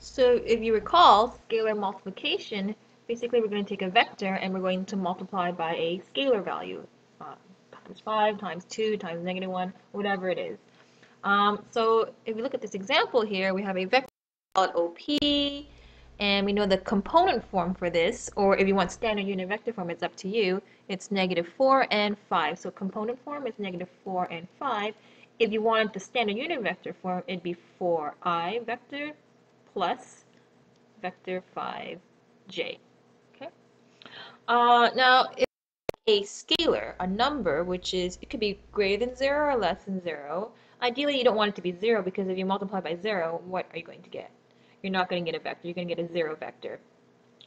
So if you recall, scalar multiplication, basically we're going to take a vector and we're going to multiply by a scalar value, times 5, times 2, times -1, whatever it is. So if we look at this example here, we have a vector called OP, and we know the component form for this, or if you want standard unit vector form, it's up to you. It's -4 and 5. So component form is -4 and 5. If you wanted the standard unit vector form, it'd be 4i vector plus vector 5j. Okay. Now, if a scalar, a number, which is, it could be greater than 0 or less than 0. Ideally, you don't want it to be 0 because if you multiply by 0, what are you going to get? You're not going to get a vector. You're going to get a 0 vector.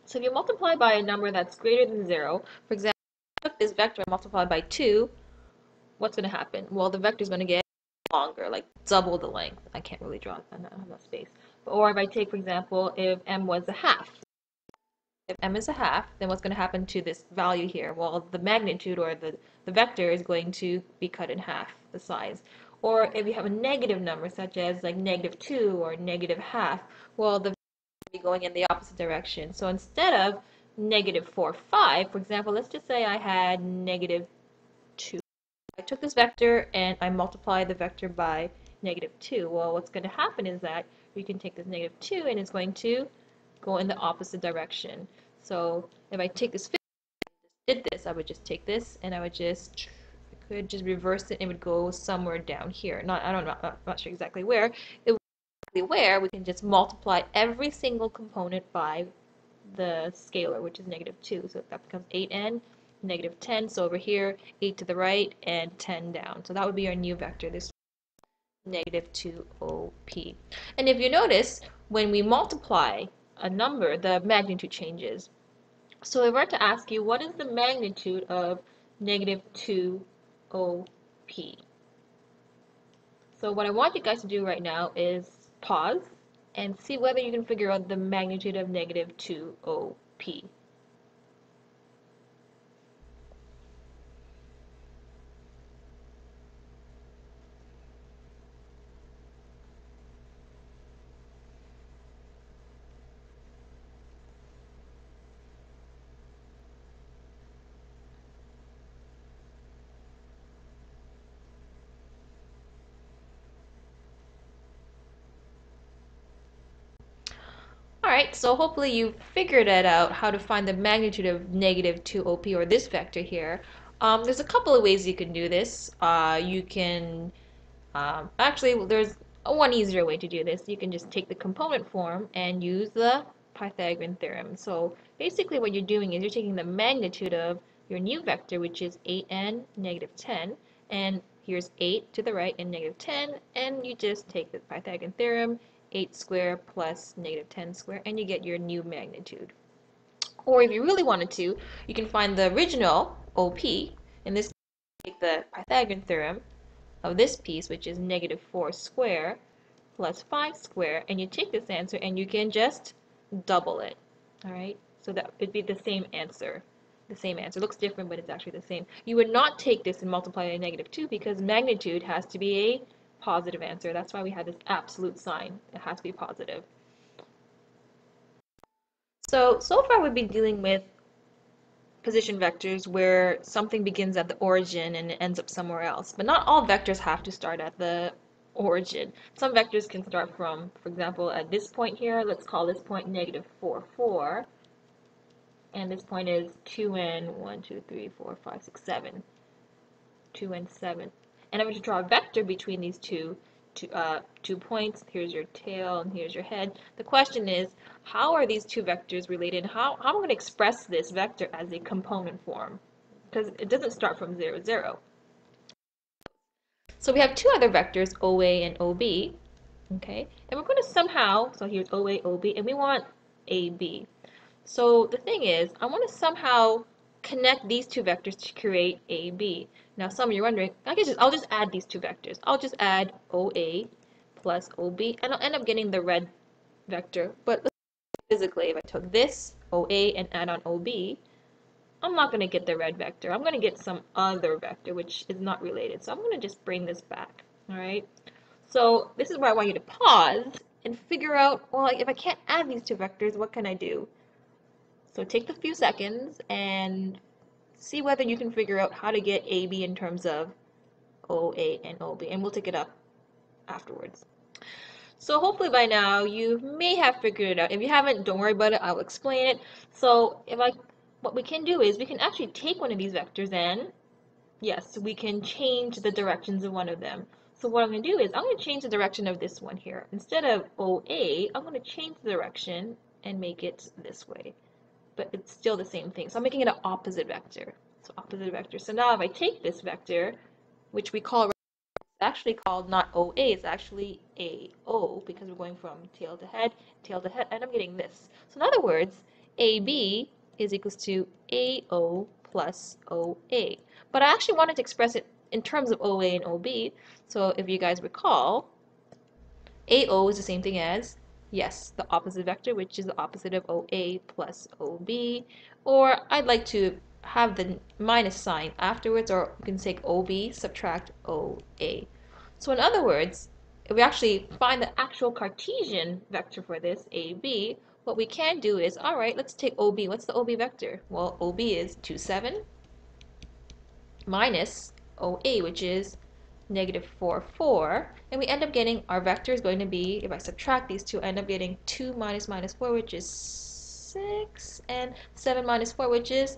So if you multiply by a number that's greater than 0, for example, if this vector I multiply by 2, what's going to happen? Well, the vector is going to get longer, like double the length. I can't really draw it. I don't have enough space. Or if I take, for example, if m was a half. If m is a half, then what's going to happen to this value here? Well, the magnitude or the vector is going to be cut in half, the size. Or if you have a negative number, such as like -2 or -1/2, well, the vector will be going in the opposite direction. So instead of -4, 5, for example, let's just say I had -2. I took this vector and I multiplied the vector by -2. Well, what's going to happen is that you can take this -2 and it's going to go in the opposite direction. So if I take this did this, I would just take this and I would just, I could just reverse it and it would go somewhere down here. I don't know, I'm not sure exactly where. It where we can just multiply every single component by the scalar, which is -2. So that becomes 8n, -10. So over here, 8 to the right and 10 down. So that would be our new vector, this -2op. And if you notice, when we multiply a number, the magnitude changes. So if I were to ask you, what is the magnitude of -2op? So what I want you guys to do right now is pause and see whether you can figure out the magnitude of -2op. Alright, so hopefully you figured it out, how to find the magnitude of -2op, or this vector here. There's a couple of ways you can do this. You can, actually, there's one easier way to do this. You can just take the component form and use the Pythagorean theorem. So basically what you're doing is you're taking the magnitude of your new vector, which is 8n, -10, and here's 8 to the right and -10, and you just take the Pythagorean theorem, 8 squared plus -10 squared, and you get your new magnitude. Or if you really wanted to, you can find the original OP. In this case, take the Pythagorean theorem of this piece, which is -4 squared plus 5 squared, and you take this answer and you can just double it. Alright, so that would be the same answer. The same answer. It looks different, but it's actually the same. You would not take this and multiply by -2 because magnitude has to be a positive answer. That's why we have this absolute sign. It has to be positive. So far we've been dealing with position vectors where something begins at the origin and it ends up somewhere else. But not all vectors have to start at the origin. Some vectors can start from, for example, at this point here, let's call this point -4, 4. And this point is 2n, 1, 2, 3, 4, 5, 6, 7. 2 and 7. And I'm going to draw a vector between these two points. Here's your tail and here's your head. The question is, how are these two vectors related? How am I going to express this vector as a component form? Because it doesn't start from 0, 0. So we have two other vectors, OA and OB. Okay, and we're going to somehow, so here's OA, OB, and we want AB. So the thing is, I want to somehow connect these two vectors to create AB. Now some of you are wondering, I'll just add these two vectors. I'll just add OA plus OB, and I'll end up getting the red vector. But physically, if I took this OA and add on OB, I'm not going to get the red vector. I'm going to get some other vector, which is not related. So I'm going to just bring this back. All right. So this is where I want you to pause and figure out, well, like, if I can't add these two vectors, what can I do? So take a few seconds and see whether you can figure out how to get AB in terms of OA and OB, and we'll take it up afterwards. So hopefully by now you may have figured it out. If you haven't, don't worry about it. I'll explain it. So what we can do is we can actually take one of these vectors and yes, we can change the directions of one of them. So what I'm going to do is I'm going to change the direction of this one here. Instead of OA, I'm going to change the direction and make it this way. But it's still the same thing. So I'm making it an opposite vector. So opposite vector. So now if I take this vector, which we call actually called not OA, it's actually AO because we're going from tail to head, and I'm getting this. So in other words, AB is equals to AO plus OA. But I actually wanted to express it in terms of OA and OB. So if you guys recall, AO is the same thing as, yes, the opposite vector, which is the opposite of OA plus OB. Or I'd like to have the minus sign afterwards, or you can take OB, subtract OA. So in other words, if we actually find the actual Cartesian vector for this, AB, what we can do is, all right, let's take OB. What's the OB vector? Well, OB is 2, 7 minus OA, which is negative 4, 4, and we end up getting our vector is going to be, if I subtract these two, I end up getting 2 minus 4, which is 6, and 7 minus 4, which is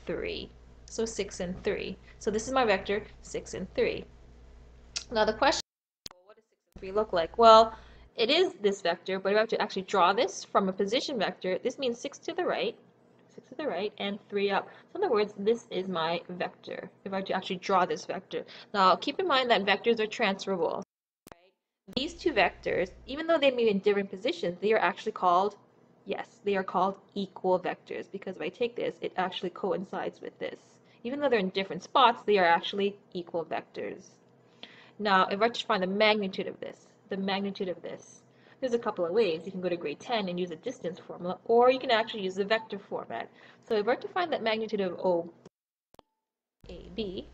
3. So 6 and 3. So this is my vector, 6 and 3. Now the question is, well, what does 6 and 3 look like? Well, it is this vector, but if I have to actually draw this from a position vector, this means 6 to the right, and 3 up. So in other words, this is my vector, if I were to actually draw this vector. Now keep in mind that vectors are transferable. Right? These two vectors, even though they may be in different positions, they are actually called, yes, they are called equal vectors, because if I take this, it actually coincides with this. Even though they're in different spots, they are actually equal vectors. Now, if I were to find the magnitude of this, there's a couple of ways. You can go to grade 10 and use a distance formula, or you can actually use the vector format. So if I were to find that magnitude of OAB,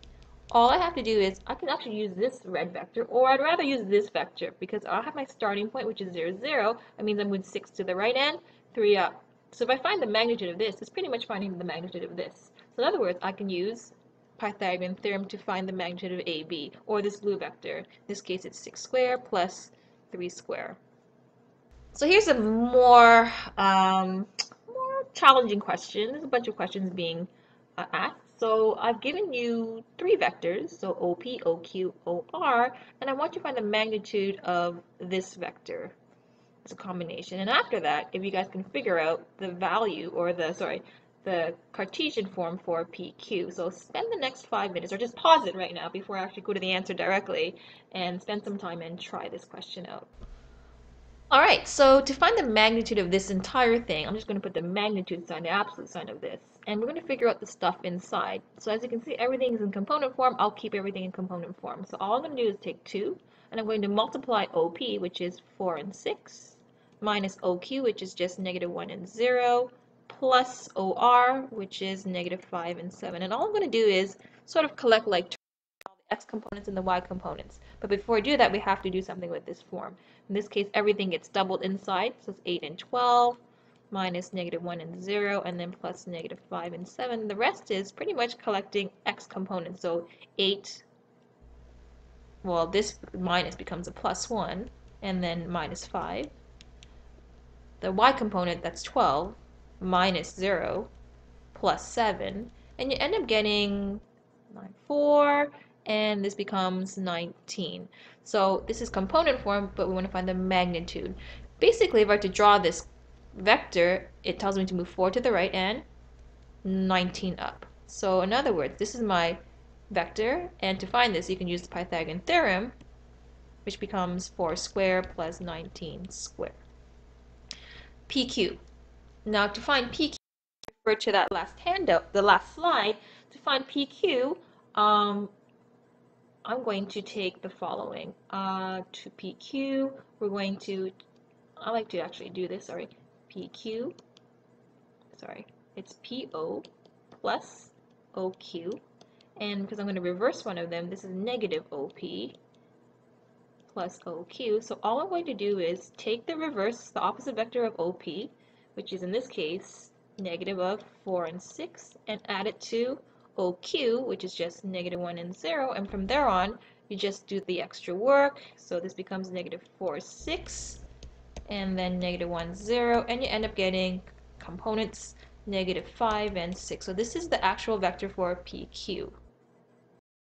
all I have to do is I can actually use this red vector, or I'd rather use this vector because I'll have my starting point, which is 0, 0. That means I'm moving 6 to the right and 3 up. So if I find the magnitude of this, it's pretty much finding the magnitude of this. So in other words, I can use Pythagorean theorem to find the magnitude of AB, or this blue vector. In this case, it's 6 squared plus 3 squared. So here's a more challenging question. There's a bunch of questions being asked. So I've given you 3 vectors, so OP, OQ, OR, and I want you to find the magnitude of this vector. It's a combination. And after that, if you guys can figure out the value, or the Cartesian form for PQ. So spend the next 5 minutes, or just pause it right now before I actually go to the answer directly, and spend some time and try this question out. Alright, so to find the magnitude of this entire thing, I'm just going to put the magnitude sign, the absolute sign of this, and we're going to figure out the stuff inside. So as you can see, everything is in component form. I'll keep everything in component form. So all I'm going to do is take 2, and I'm going to multiply OP, which is 4 and 6, minus OQ, which is just negative 1 and 0, plus OR, which is negative 5 and 7. And all I'm going to do is sort of collect like x components and the y components. But before I do that, we have to do something with this form. In this case, everything gets doubled inside, so it's 8 and 12, minus negative 1 and 0, and then plus negative 5 and 7. The rest is pretty much collecting x components. So 8, well, this minus becomes a plus 1, and then minus 5. The y component, that's 12, minus 0, plus 7, and you end up getting 4, and this becomes 19. So this is component form, but we want to find the magnitude. Basically, if I were to draw this vector, it tells me to move 4 to the right and 19 up. So in other words, this is my vector, and to find this, you can use the Pythagorean theorem, which becomes 4 squared plus 19 squared. PQ. Now to find PQ, refer to that last handout, the last slide. To find PQ, I'm going to take the following. To PQ, we're going to, I like to actually do this, sorry, PQ, sorry, it's PO plus OQ, and because I'm going to reverse one of them, this is negative OP plus OQ. So all I'm going to do is take the reverse, the opposite vector of OP, which is in this case negative of 4 and 6, and add it to OQ, which is just negative 1 and 0, and from there on you just do the extra work. So this becomes negative 4, 6, and then negative 1, 0, and you end up getting components negative 5 and 6. So this is the actual vector for PQ.